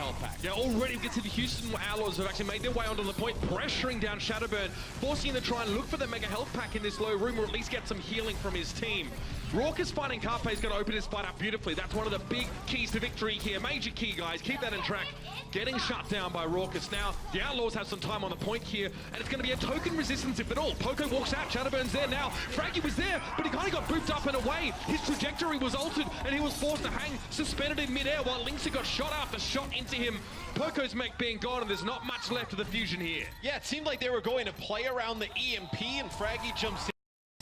health pack. Yeah, already we get to the Houston Outlaws have actually made their way onto the point, pressuring down Shadowburn, forcing him to try and look for the mega health pack in this low room, or at least get some healing from his team. Raucous finding Carpe is going to open his fight up beautifully. That's one of the big keys to victory here. Major key, guys. Keep that in track. Getting shut down by Raucous. Now, the Outlaws have some time on the point here, and it's going to be a token resistance, if at all. Poco walks out. Shadowburn's there now. Fraggy was there, but he kind of got booped up and away. His trajectory was altered, and he was forced to hang suspended in midair while Linkser got shot after shot into him. Poco's mech being gone, and there's not much left of the fusion here. Yeah, it seemed like they were going to play around the EMP, and Fraggy jumps in.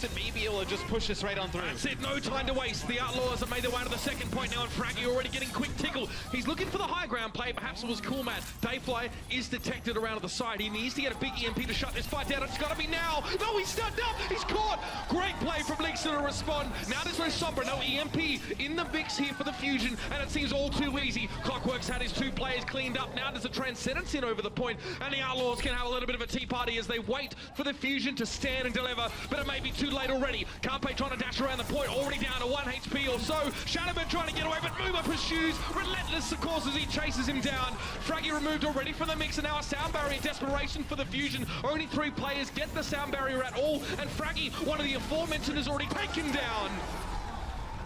And maybe able to just push this right on through. That's it, no time to waste. The Outlaws have made their way to the second point now, and Fraggy already getting quick tickle. He's looking for the high ground play. Perhaps it was cool, Matt. Dayfly is detected around to the side. He needs to get a big EMP to shut this fight down. It's got to be now. No, he's stunned up. He's caught. Great play from Linkser to respond. Now there's no Sombra, no EMP in the mix here for the fusion, and it seems all too easy. Clockwork's had his two players cleaned up. Now there's a Transcendence in over the point, and the Outlaws can have a little bit of a tea party as they wait for the fusion to stand and deliver, but it may be too late already. Carpe trying to dash around the point, already down to 1 HP or so. Shadowburn trying to get away, but Muma pursues, relentless of course as he chases him down. Fraggy removed already from the mix, and now a sound barrier. Desperation for the fusion. Only 3 players get the sound barrier at all, and Fraggy, one of the aforementioned, is already taken down.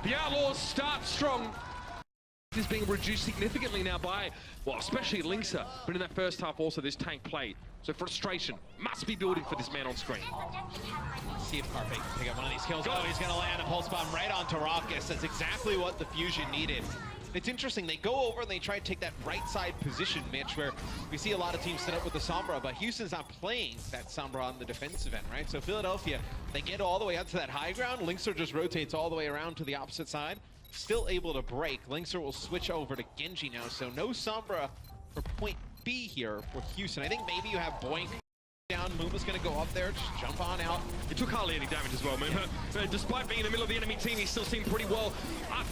The Outlaws start strong. Is being reduced significantly now by, well, especially Linkser, but in that first half also this tank play. So frustration must be building for this man on screen. See if Carpe can pick up one of these kills. Oh, he's going to land a pulse bomb right onto Raucous. That's exactly what the fusion needed. It's interesting, they go over and they try to take that right side position, Mitch, where we see a lot of teams set up with the Sombra, but Houston's not playing that Sombra on the defensive end, right? So Philadelphia, they get all the way out to that high ground. Linkser just rotates all the way around to the opposite side. Still able to break. Linkser will switch over to Genji now, so no Sombra for point B here for Houston. I think maybe you have Boink down. Muma's going to go up there, just jump on out. It took hardly any damage as well, Muma. Despite being in the middle of the enemy team, he still seemed pretty well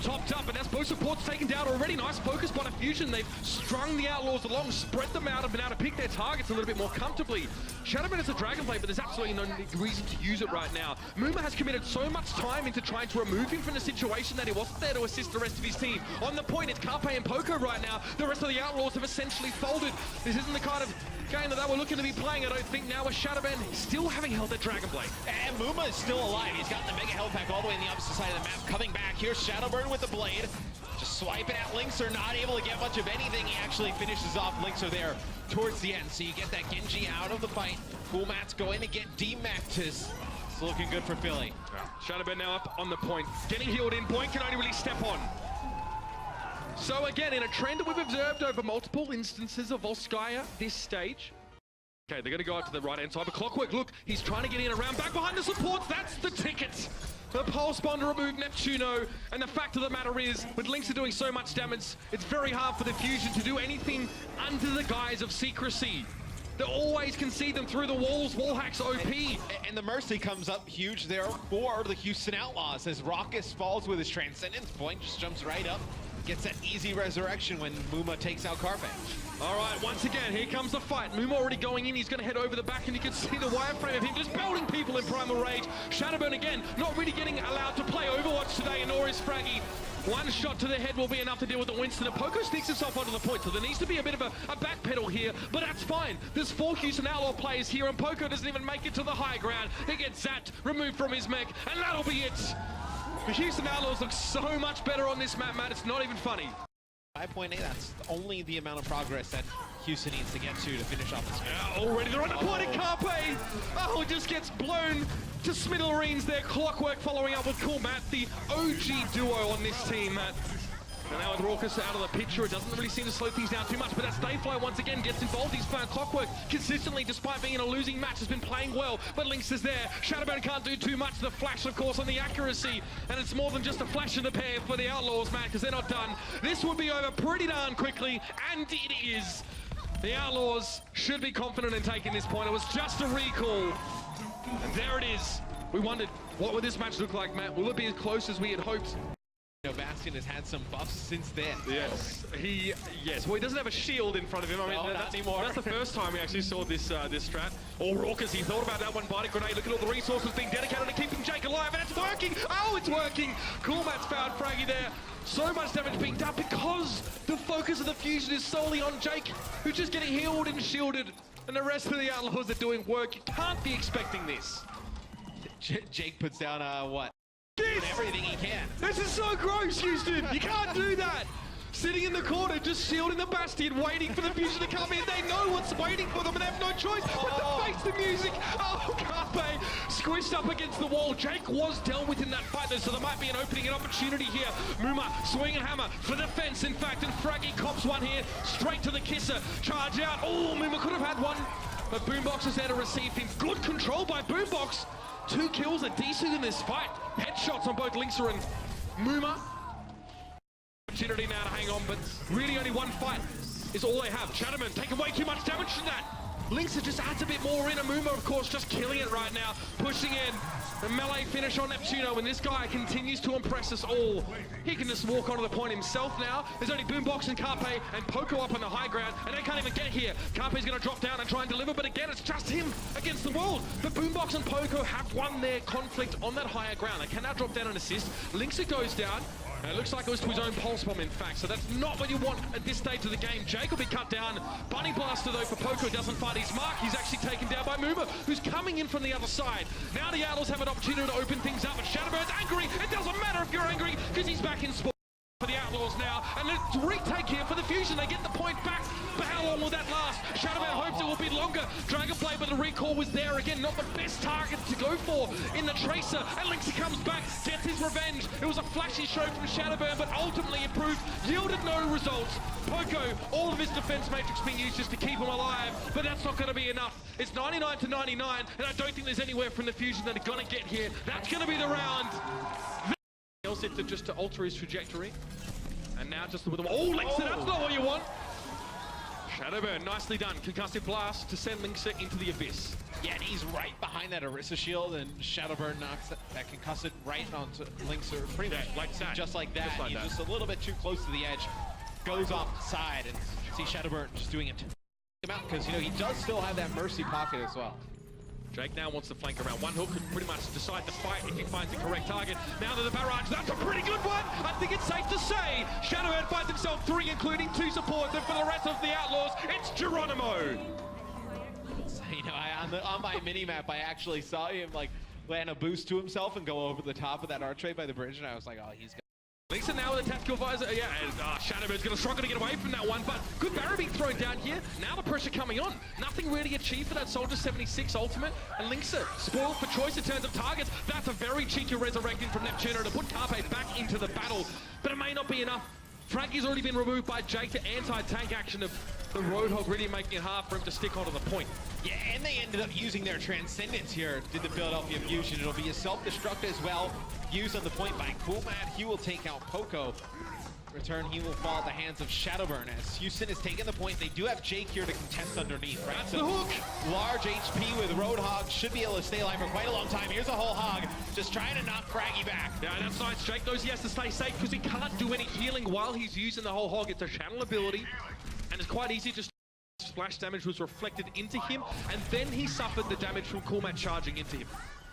topped up, and that's both supports taken down already. Nice focus by the fusion. They've strung the Outlaws along, spread them out, and been able to pick their targets a little bit more comfortably. Shadowman is a Dragonblade, but there's absolutely no reason to use it right now. Muma has committed so much time into trying to remove him from the situation that he wasn't there to assist the rest of his team. On the point, it's Carpe and Poco right now. The rest of the Outlaws have essentially folded. This isn't the kind of game that they were looking to be playing, I don't think, now with Shadowman still having held that Dragonblade. And Muma is still alive. He's got the mega health pack all the way on the opposite side of the map. Coming back, here's Shadowburn with the blade. Just swiping at Linkser, not able to get much of anything. He actually finishes off Linkser there towards the end. So you get that Genji out of the fight. Cool Matt's going to get demacked. It's looking good for Philly. Shadowburn now up on the point. Getting healed in, Point can only really step on. So again, in a trend that we've observed over multiple instances of Volskaya this stage. Okay, they're going to go out to the right-hand side, but Clockwork, look, he's trying to get in around back behind the supports. That's the ticket. The pulse bomb to remove Neptuno, and the fact of the matter is, with Linkser doing so much damage, it's very hard for the fusion to do anything under the guise of secrecy. They always can see them through the walls. Wall hacks OP. And the Mercy comes up huge there for the Houston Outlaws as Raucous falls with his Transcendence. Point just jumps right up. Gets that easy resurrection when Muma takes out Carpe. All right, once again, here comes the fight. Muma already going in. He's going to head over the back, and you can see the wireframe of him just belting people in Primal Rage. Shadowburn again, not really getting allowed to play Overwatch today, and nor is Fraggy. One shot to the head will be enough to deal with the Winston. And Poco sneaks himself onto the point, so there needs to be a bit of a backpedal here, but that's fine. There's 4 Houston Outlaw players here, and Poco doesn't even make it to the high ground. He gets zapped, removed from his mech, and that'll be it. The Houston Outlaws look so much better on this map, Matt. It's not even funny. 5.8, that's only the amount of progress that Houston needs to get to finish off this game. Already they're on the point, and Carpe, oh, just gets blown to smithereens there. Clockwork following up with Cool Matt, the OG duo on this team, Matt. And now with Raucous out of the picture, it doesn't really seem to slow things down too much, but that's Dayfly once again gets involved. He's found Clockwork consistently, despite being in a losing match, has been playing well, but Linkser's there. Shadowburn can't do too much. The flash, of course, on the accuracy, and it's more than just a flash in the pair for the Outlaws, man, because they're not done. This would be over pretty darn quickly, and it is. The Outlaws should be confident in taking this point. It was just a recall, and there it is. We wondered, what would this match look like, Matt? Will it be as close as we had hoped? Bastion has had some buffs since then. Yes. Well, he doesn't have a shield in front of him. I mean, no, not anymore. That's the first time we actually saw this this strat. Oh, Raucous, he thought about that one body grenade. Look at all the resources being dedicated to keeping Jake alive, and it's working. Oh, it's working. Coolmat's found Fraggy there. So much damage being done because the focus of the fusion is solely on Jake, who's just getting healed and shielded, and the rest of the Outlaws are doing work. You can't be expecting this. Jake puts down what? Everything he can. This is so gross, Houston. You can't do that. Sitting in the corner, just shielding the Bastion, waiting for the fusion to come in. They know what's waiting for them and have no choice but to face the music. Oh, Carpe squished up against the wall. Jake was dealt with in that fight though, so there might be an opening, an opportunity here. Muma, swing and hammer for the fence, in fact, and Fraggy cops one here, straight to the kisser. Charge out. Oh, Muma could have had one, but Boombox is there to receive him. Good control by Boombox. 2 kills are decent in this fight. Headshots on both Linkser and Muma. Opportunity now to hang on, but really only one fight is all they have. Shadowman taking way too much damage from that. Linkser just adds a bit more in. Muma, of course, just killing it right now. Pushing in. The melee finish on Neptuno, and this guy continues to impress us all. He can just walk onto the point himself now. There's only Boombox and Carpe and Poco up on the high ground, and they can't even get here. Carpe's going to drop down and try and deliver, but again, it's just him against the world. But Boombox and Poco have won their conflict on that higher ground. They can now drop down and assist. Linkser goes down. And it looks like it was to his own pulse bomb, in fact, so that's not what you want at this stage of the game. Jake will be cut down. Bunny Blaster, though, for Poco doesn't find his mark. He's actually taken down by Muma, who's coming in from the other side. Now the Outlaws have an opportunity to open things up, and Shadowbird's angry. It doesn't matter if you're angry, because he's back in sport for the Outlaws now. And it's retake here for the Fusion. They get the point back, but how long will that last? Shadowbird hopes it will be longer. Dragonblade, but the recall was there again. Not the best target to go for in the Tracer. And Linkser comes back, gets his revenge. It was a flashy show from Shadowbird, but ultimately it proved, yielded no results. Poco, all of his defense matrix being used just to keep him alive, but that's not going to be enough. It's 99 to 99, and I don't think there's anywhere from the Fusion that are going to get here. That's going to be the round. It just to alter his trajectory, and now just with them. Oh, Linkser, that's not what you want. Shadowburn, nicely done. Concussive blast to send Linkser into the abyss. Yeah, and he's right behind that Orisa shield, and Shadowburn knocks that concussive right onto Linkser, pretty much like that. Just like that. He's just a little bit too close to the edge, goes off the side, and see Shadowburn just doing it to him out, because, you know, he does still have that mercy pocket as well. Jake now wants to flank around. One hook could pretty much decide the fight if he finds the correct target. Now to the barrage, that's a pretty good one! I think it's safe to say Shadowhead finds himself 3, including 2 supports, and for the rest of the Outlaws, it's Geronimo! So, you know, on my mini-map, I actually saw him, like, land a boost to himself and go over the top of that archway by the bridge, and I was like, oh, he's got... Linkser now with a tactical visor, yeah, and Shadowbird's going to struggle to get away from that one, but good barrier being thrown down here. Now the pressure coming on. Nothing really achieved for that Soldier 76 ultimate, and Linkser spoiled for choice in terms of targets. That's a very cheeky resurrecting from Neptuno to put Carpe back into the battle, but it may not be enough. Frankie's already been removed by Jake to anti-tank action of the Roadhog, really making it hard for him to stick onto the point. Yeah, and they ended up using their Transcendence here, did the Philadelphia Fusion. It'll be a self-destruct as well, used on the point by Coolmat. He will take out Poco. Return, he will fall at the hands of Shadowburn as Houston has taken the point. They do have Jake here to contest underneath, right? That's the hook! Large HP with Roadhog, should be able to stay alive for quite a long time. Here's a whole hog, just trying to knock Fraggy back. Yeah, that's nice. Jake knows he has to stay safe because he can't do any healing while he's using the whole hog. It's a channel ability, and it's quite easy just splash damage was reflected into him, and then he suffered the damage from Coolmat charging into him.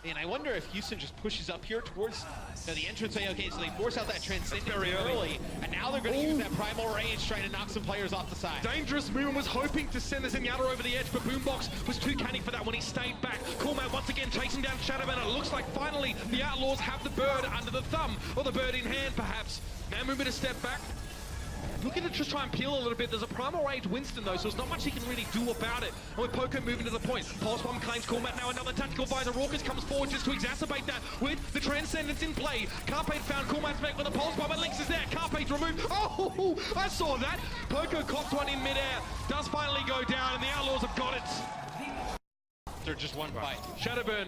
And I wonder if Houston just pushes up here towards the entrance. Okay, so they force out that Transcendence very early, and now they're going to use that Primal Rage trying to knock some players off the side. Dangerous Moon was hoping to send the Zenyatta over the edge, but Boombox was too canny for that when he stayed back. Coolmat once again chasing down Shadowman, and it looks like finally the Outlaws have the bird under the thumb, or the bird in hand perhaps. Now moving a step back. Looking to just try and peel a little bit. There's a Primal Rage Winston though, so there's not much he can really do about it. And with Poco moving to the point, Pulse Bomb claims Coolmat. Now another tactical visor. Raucous comes forward just to exacerbate that with the Transcendence in play. Carpe found Coolmat's back with a Pulse Bomb, and Linkser's there. Carpe's removed. Oh, I saw that. Poco copped one in midair. Does finally go down, and the Outlaws have got it. after just one fight. Shadowburn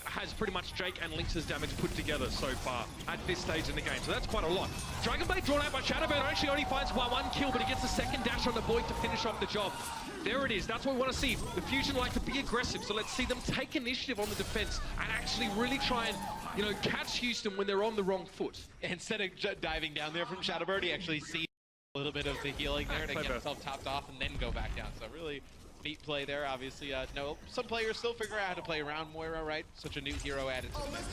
has pretty much Jake and Lynx's damage put together so far at this stage in the game, so that's quite a lot. Dragonblade drawn out by Shadowburn actually only finds one kill, but he gets a second dash on the Void to finish off the job. There it is, that's what we want to see. The Fusion like to be aggressive, so let's see them take initiative on the defense and actually really try and, you know, catch Houston when they're on the wrong foot. Instead of diving down there from Shadowbird, he actually sees a little bit of the healing there to get himself topped off and then go back down. So really neat play there. Obviously, no, some players still figure out how to play around Moira, right? Such a new hero added to the mix.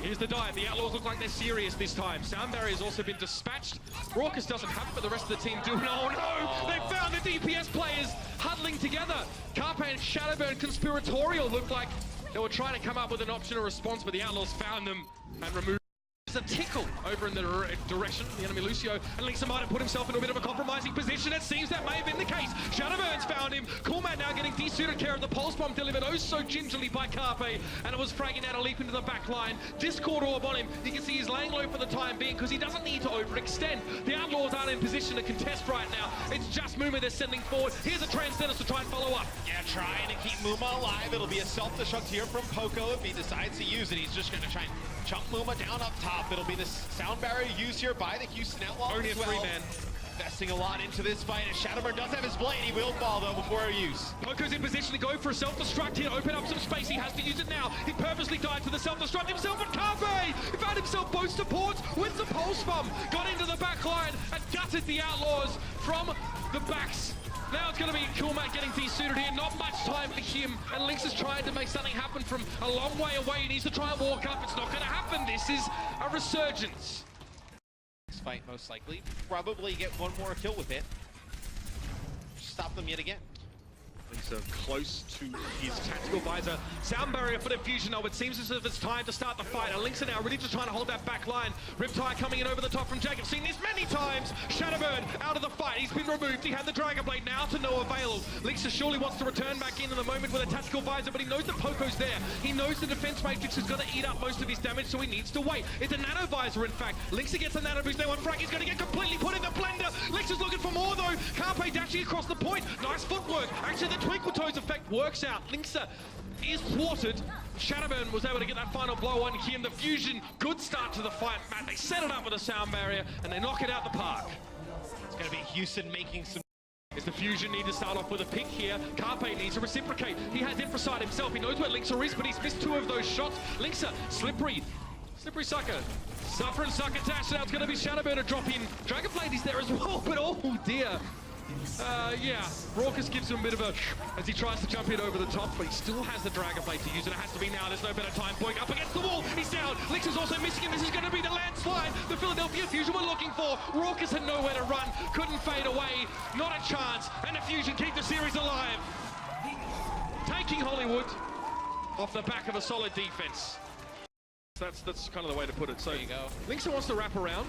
Here's the dive. The Outlaws look like they're serious this time. Sound Barrier's also been dispatched. Raucus doesn't have it, but the rest of the team do. Oh no! They found the DPS players huddling together. Carpe and Shadowburn conspiratorial looked like they were trying to come up with an option or response, but the Outlaws found them and removed. There's a tickle over in the direction of the enemy Lucio, and Lynx might have put himself into a bit of a compromising position. It seems that may have been the case. Shadowburn's found him. Coolman now getting desuited care of the pulse bomb delivered oh so gingerly by Carpe, and it was fragging out a leap into the back line. Discord orb on him. You can see he's laying low for the time being because he doesn't need to overextend. The Outlaws aren't in position to contest right now. It's just Muma they're sending forward. Here's a Transcendence to try and follow up. Yeah, trying to keep Muma alive. It'll be a self-destruct here from Poco if he decides to use it. He's just going to try and chunk Muma down up top. It'll be the sound barrier used here by the Houston Outlaws. Only a three-man. Investing a lot into this fight, and Shadowburn does have his blade. He will fall though before use. Poco's in position to go for a self-destruct here, open up some space. He has to use it now. He purposely died for the self-destruct himself, and Carpe! He found himself both supports with the pulse bomb. Got into the back line and gutted the Outlaws from the backs. Now it's going to be Coolmat getting desuited here. Not much time for him. And Lynx is trying to make something happen from a long way away. He needs to try and walk up. It's not going to happen. This is a resurgence. This fight most likely. Probably get one more kill with it. Stop them yet again. Lynx close to his tactical visor. Sound barrier for the Fusion though. It seems as if it's time to start the fight. And Lynx are now really just trying to hold that back line. Riptide coming in over the top from Jake. I've seen this many times. Shadowburn out of the fight. He's been removed. He had the Dragon Blade now to no avail. Lynx surely wants to return back in the moment with a tactical visor, but he knows that Poco's there. He knows the defense matrix is going to eat up most of his damage, so he needs to wait. It's a nano visor, in fact. Lynx gets a nano boost there. One frag is going to get completely put in the blender. Lynx is looking for more though. Carpe dashing across the point. Nice footwork. Actually, the Twinkle Toes effect works out. Lynx is thwarted. Shadowburn was able to get that final blow on here, and the Fusion, good start to the fight, Matt. They set it up with a sound barrier, and they knock it out the park. It's going to be Houston making some... Is the Fusion need to start off with a pick here? Carpe needs to reciprocate. He has Infraside himself. He knows where Lynxer is, but he's missed two of those shots. Lynxer, slippery sucker. Suffer and sucker dash. Now it's going to be Shadowburn to drop in. Dragonblade is there as well, but oh dear. Yeah, Raucus gives him a bit of a, as he tries to jump in over the top, but he still has the Dragonblade to use, and it has to be now. There's no better time. Going up against the wall, he's down. Lynx is also missing him. This is going to be the landslide the Philadelphia Fusion were looking for. Raucus had nowhere to run, couldn't fade away, not a chance, and the Fusion keep the series alive. Taking Hollywood off the back of a solid defense. That's kind of the way to put it. So there you go. Lynxer wants to wrap around.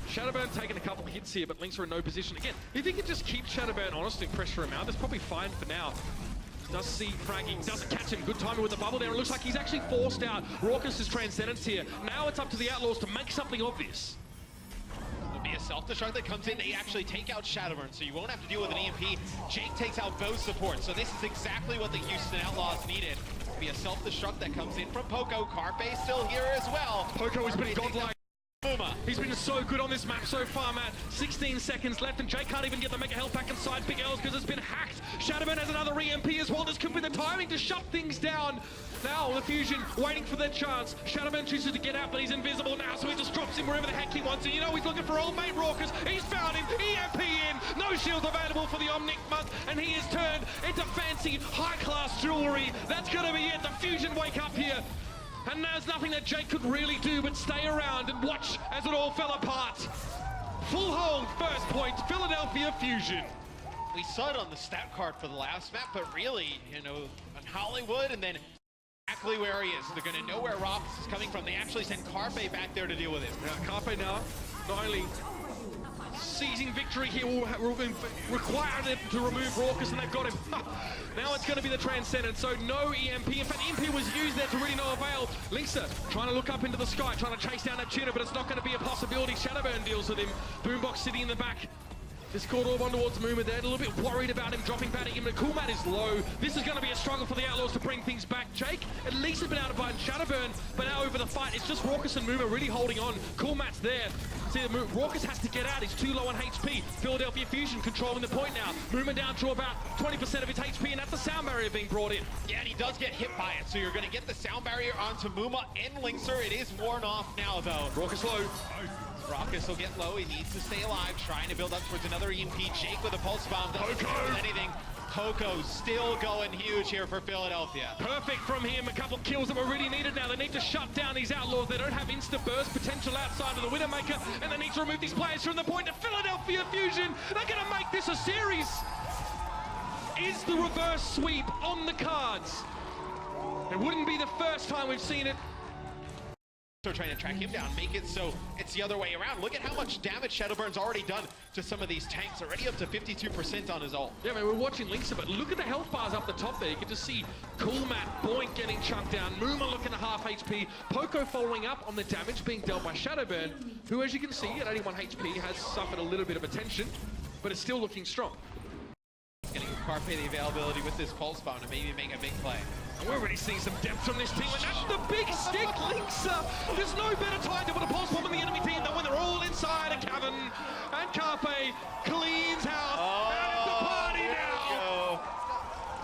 Shadowburn taking a couple of hits here, but Lynx are in no position. Again, if he can just keep Shadowburn honest and pressure him out, that's probably fine for now. Does see fragging, doesn't catch him. Good timing with the bubble there. It looks like he's actually forced out Raucus' Transcendence here. Now it's up to the Outlaws to make something of this. It'll be a self-destruct that comes in. They actually take out Shadowburn, so you won't have to deal with an EMP. Jake takes out both supports, so this is exactly what the Houston Outlaws needed. It'll be a self-destruct that comes in from Poco. Carpe still here as well. Poco has been godlike. Muma. He's been so good on this map so far, Matt. 16 seconds left, and Jake can't even get the mega health back inside Big L's because it's been hacked. Shadowburn has another EMP as well. This could be the timing to shut things down. Now the Fusion waiting for their chance. Shadowburn chooses to get out, but he's invisible now, so he just drops him wherever the heck he wants. And you know he's looking for old mate Raucus. He's found him. EMP in. No shields available for the Omnic Monk, and he is turned into fancy high-class jewelry. That's going to be it. The Fusion wake up here. And there's nothing that Jake could really do but stay around and watch as it all fell apart. Full hold, first point, Philadelphia Fusion. We saw it on the stat card for the last map, but really, you know, on Hollywood and then exactly where he is. They're going to know where Raucus is coming from. They actually send Carpe back there to deal with it. Now, Carpe now, not only seizing victory here will require them to remove Raucus, and they've got him. Now it's going to be the Transcendent, so no EMP. In fact, EMP was used there to really no avail. Lynxer trying to look up into the sky, trying to chase down that tuner, but it's not going to be a possibility. Shadowburn deals with him. Boombox sitting in the back. Just caught all on towards Mooma there, a little bit worried about him dropping back at him, but Coolmat is low. This is going to be a struggle for the Outlaws to bring things back. Jake at least has been able to bind Shadowburn, but now over the fight, it's just Raucus and Mooma really holding on. Coolmat's there. See, Raucus has to get out, he's too low on HP. Philadelphia Fusion controlling the point now. Mooma down to about 20% of his HP, and that's the sound barrier being brought in. Yeah, and he does get hit by it, so you're going to get the sound barrier onto Mooma and Linkser. It is worn off now, though. Raucus low. Raucus will get low, he needs to stay alive, trying to build up towards another EMP. Jake with a pulse bomb, doesn't do anything. Poco still going huge here for Philadelphia. Perfect from him, a couple kills that were really needed now. They need to shut down these Outlaws. They don't have insta-burst potential outside of the Widowmaker, and they need to remove these players from the point of Philadelphia Fusion. They're going to make this a series. Is the reverse sweep on the cards? It wouldn't be the first time we've seen it. So trying to track him down, make it so it's the other way around. Look at how much damage Shadowburn's already done to some of these tanks, already up to 52% on his ult. Yeah, man, we're watching Linkser, but look at the health bars up the top there. You can just see Coolmat, Boink getting chunked down, Mooma looking at half HP, Poco following up on the damage being dealt by Shadowburn, who, as you can see, at 81 HP has suffered a little bit of attention, but is still looking strong. Getting Carpe the availability with this pulse bomb to maybe make a big play. And we're already seeing some depth from this team, and that's the big stick, Linkser. There's no better time to put a pulse bomb in the enemy team than when they're all inside a cavern. And Carpe cleans house, and it's a party now.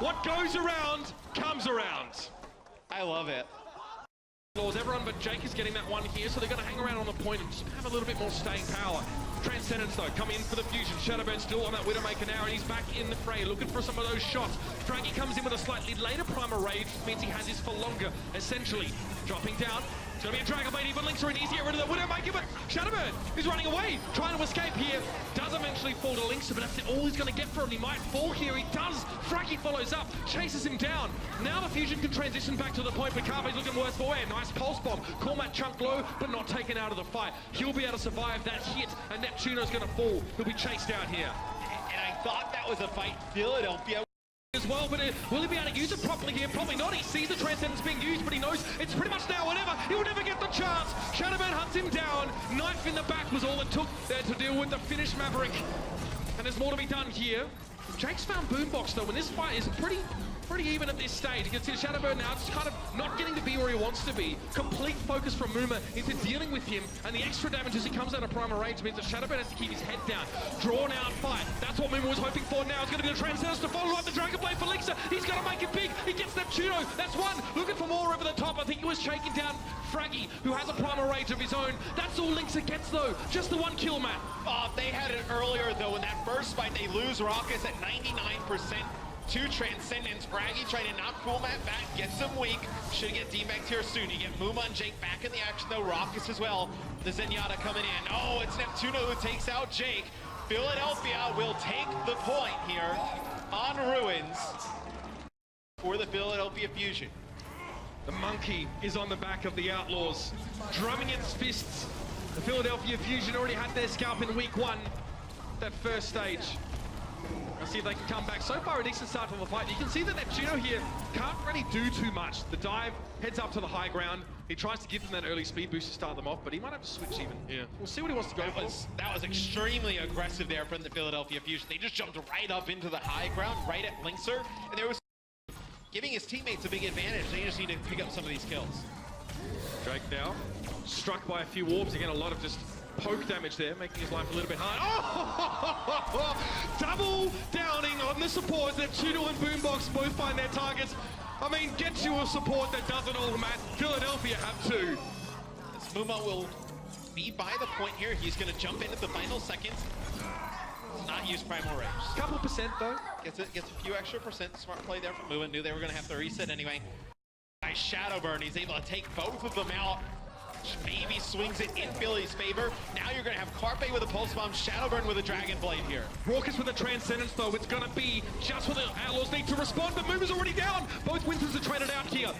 What goes around, comes around. I love it. Everyone but Jake is getting that one here, so they're going to hang around on the point and just have a little bit more staying power. Transcendence, though, coming in for the Fusion. Shadowburn still on that Widowmaker now, and he's back in the fray, looking for some of those shots. Fraggy comes in with a slightly later Primal Rage, which means he has his for longer, essentially. Dropping down. It's going to be a Dragon Blade, even Linkser in easy, get rid of the Widowmaker, but Shadowburn is running away, trying to escape here. Does eventually fall to Linkser, but that's all he's going to get for him. He might fall here, he does. Fraggy follows up, chases him down. Now the Fusion can transition back to the point, but Carpe's looking worse for wear. Nice pulse bomb. Coolmat chunked low, but not taken out of the fight. He'll be able to survive that hit, and Neptuno's going to fall. He'll be chased down here. And I thought that was a fight Philadelphia as well, but will he be able to use it properly here? Probably not. He sees the Transcendence being used, but he knows it's pretty much now or never. He'll never get the chance. Shadowburn hunts him down. Knife in the back was all it took there to deal with the Finnish Maverick. And there's more to be done here. Jake's found Boombox, though, and this fight is pretty even at this stage. You can see Shadowburn now just kind of not getting to be where he wants to be. Complete focus from Mooma into dealing with him, and the extra damage as he comes out of Primal Rage means that Shadowburn has to keep his head down. Drawn out fight. That's what Mooma was hoping for now. It's going to be the Transcendence to follow up the Dragon Blade for Linkser. He's going to make it big. He gets Neptuno. That's one. Looking for more over the top. I think he was shaking down Fraggy, who has a Primal Rage of his own. That's all Linkser gets, though. Just the one kill, man. They had it earlier, though. In that first fight, they lose Raucus at 99%. To Transcendence. Fraggy trying to knock Coolmat back, gets him weak. Should get debanked here soon. You get Mooma and Jake back in the action, though. Raucus as well. The Zenyatta coming in. Oh, it's Neptuno who takes out Jake. Philadelphia will take the point here on Ruins for the Philadelphia Fusion. The monkey is on the back of the Outlaws, drumming its fists. The Philadelphia Fusion already had their scalp in week one, that first stage. Let's see if they can come back. So far, a decent start from the fight. You can see that Neptuno here can't really do too much. The dive heads up to the high ground. He tries to give them that early speed boost to start them off, but he might have to switch even. Yeah. We'll see what he wants to go for. That was extremely aggressive there from the Philadelphia Fusion. They just jumped right up into the high ground, right at Linkser, and there was giving his teammates a big advantage. They just need to pick up some of these kills. Drake now, struck by a few orbs. Again, a lot of just poke damage there, making his life a little bit hard. Oh! Double downing on the supports. Neptuno and Boombox both find their targets. I mean, get you a support that does it all, Matt. Philadelphia have two. Mooma will be by the point here. He's going to jump in at the final seconds. Not use Primal Rage. Couple percent, though. Gets a few extra percent. Smart play there from Mooma. Knew they were going to have to reset anyway. Nice Shadowburn. He's able to take both of them out. Maybe swings it in Philly's favor. Now you're going to have Carpe with a Pulse Bomb, Shadowburn with a Dragon Blade here. Raucus with a Transcendence, though. It's going to be just what the Outlaws need to respond, but Mooma's already down. Both Winters are traded out here.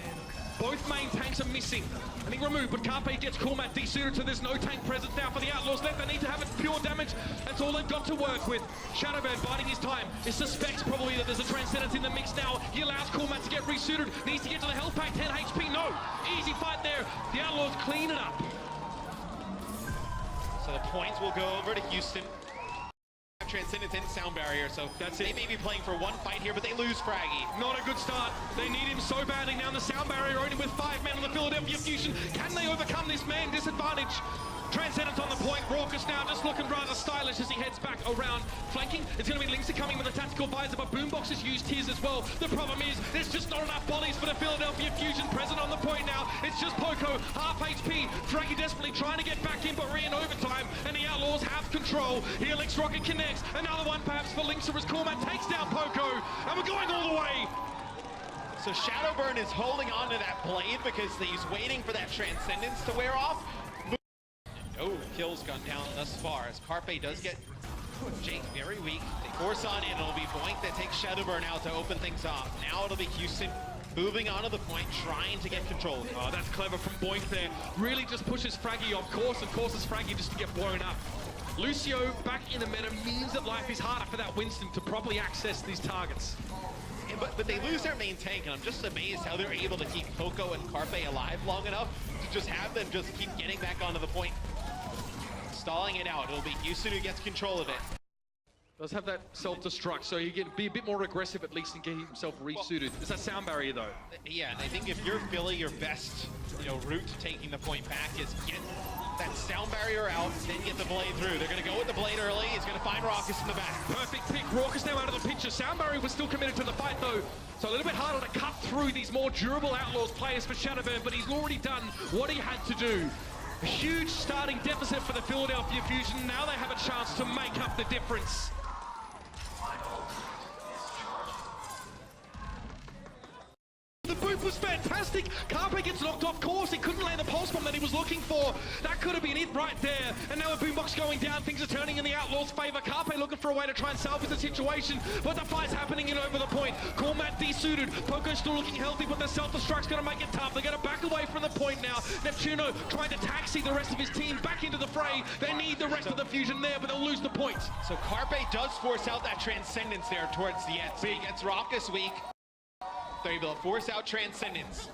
Both main tanks are missing. I think removed, but Carpe gets Coolmat desuited, so there's no tank presence now for the Outlaws left. They need to have it pure damage. That's all they've got to work with. Shadowburn biding his time. He suspects probably that there's a Transcendence in the mix now. He allows Coolmat to get resuited. Needs to get to the health pack, 10 HP. No, easy fight there. The Outlaws clean it up. So the points will go over to Houston. Transcendence and Sound Barrier, so That's they it. may be playing for one fight here, but they lose Fraggy. Not a good start. They need him so badly now in the Sound Barrier, only with 5 men on the Philadelphia Fusion. Can they overcome this man disadvantage? Transcendence on the point. Raucous now just looking rather stylish as he heads back around. Flanking, it's going to be Linkser coming with a tactical visor, but Boombox has used his as well. The problem is, there's just not enough bodies for the Philadelphia Fusion present on the point now. It's just Poco, half HP. Fraggy desperately trying to get back in, but we're in overtime, and the Outlaws have control. Helix Rocket connects. Another one perhaps for Linkser as Cormac takes down Poco, and we're going all the way. So Shadowburn is holding on to that blade because he's waiting for that Transcendence to wear off. No kills gone down thus far as Carpe does get Jake very weak. They force on in, it'll be Boink that takes Shadowburn out to open things off. Now it'll be Houston moving onto the point, trying to get control. Oh, that's clever from Boink there. Really just pushes Fraggy off course and causes Fraggy just to get blown up. Lucio back in the meta means that life is harder for that Winston to properly access these targets. But they lose their main tank, and I'm just amazed how they're able to keep Poco and Carpe alive long enough to just have them just keep getting back onto the point. Stalling it out. It'll be Houston who gets control of it. Does have that self-destruct, so you can be a bit more aggressive at least and get himself resuited. There's that Sound Barrier though. Yeah, and I think if you're Philly, your best route to taking the point back is get that Sound Barrier out, then get the blade through. They're going to go with the blade early. He's going to find Raucous in the back. Perfect pick. Raucous now out of the picture. Sound Barrier was still committed to the fight though, so a little bit harder to cut through these more durable Outlaws players for Shadowburn, but he's already done what he had to do. A huge starting deficit for the Philadelphia Fusion. Now they have a chance to make up the difference. The boot was fantastic. Carpe gets knocked off course. He couldn't land the pulse bomb that he was looking for. That could have been it right there. And now with Boombox going down, things are turning in the Outlaws' favor. Carpe looking for a way to try and salvage the situation, but the fight's happening in over the point. Cormac desuited. Poco still looking healthy, but the self-destruct's going to make it tough. They're going to back away from the point now. Neptuno trying to taxi the rest of his team back into the fray. They need the rest of the Fusion there, but they'll lose the point. So Carpe does force out that Transcendence there towards the end. So he gets Raucous weak. They're able to force out Transcendence.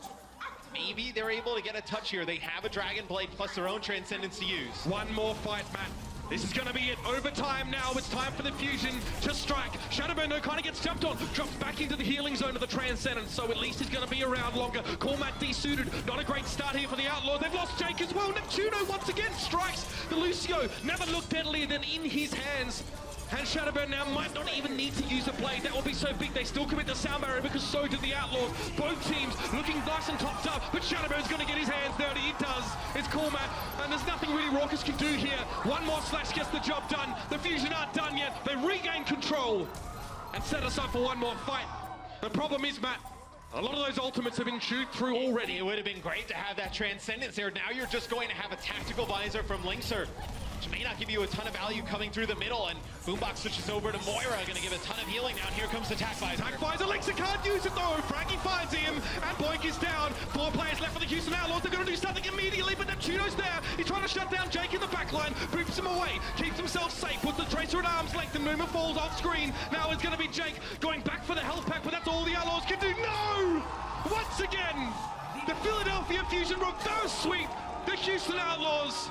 Maybe they're able to get a touch here. They have a Dragon Blade plus their own Transcendence to use. One more fight, Matt. This is going to be it. Overtime now. It's time for the Fusion to strike. Shadowburn though kind of gets jumped on. Drops back into the healing zone of the Transcendence, so at least he's going to be around longer. Cormac desuited. Not a great start here for the Outlaw. They've lost Jake as well. Neptuno once again strikes. The Lucio never looked deadlier than in his hands. And Shadowburn now might not even need to use a blade. That will be so big. They still commit the Sound Barrier because so did the Outlaws. Both teams looking nice and topped up, but Shadowburn's going to get his hands dirty. He does. It's Cormac, and there's nothing really Raucous can do here. One more slash gets the job done. The Fusion aren't done yet. They regain control and set us up for one more fight. The problem is, Matt, a lot of those ultimates have been chewed through already. It would have been great to have that Transcendence there. Now you're just going to have a tactical visor from Linkser, which may not give you a ton of value coming through the middle, and Boombox switches over to Moira, going to give a ton of healing now, and here comes the attack visor. Attack visor, Linkser can't use it though. Fraggy finds him, and Boink is down. 4 players left for the Houston Outlaws. They're going to do something immediately, but Neptuno's there. He's trying to shut down Jake in the backline, boops him away, keeps himself safe, puts the Tracer at arm's length, and movement falls off screen. Now it's going to be Jake going back for the health pack, but that's all the Outlaws can do. No! Once again, the Philadelphia Fusion reverse sweep the Houston Outlaws.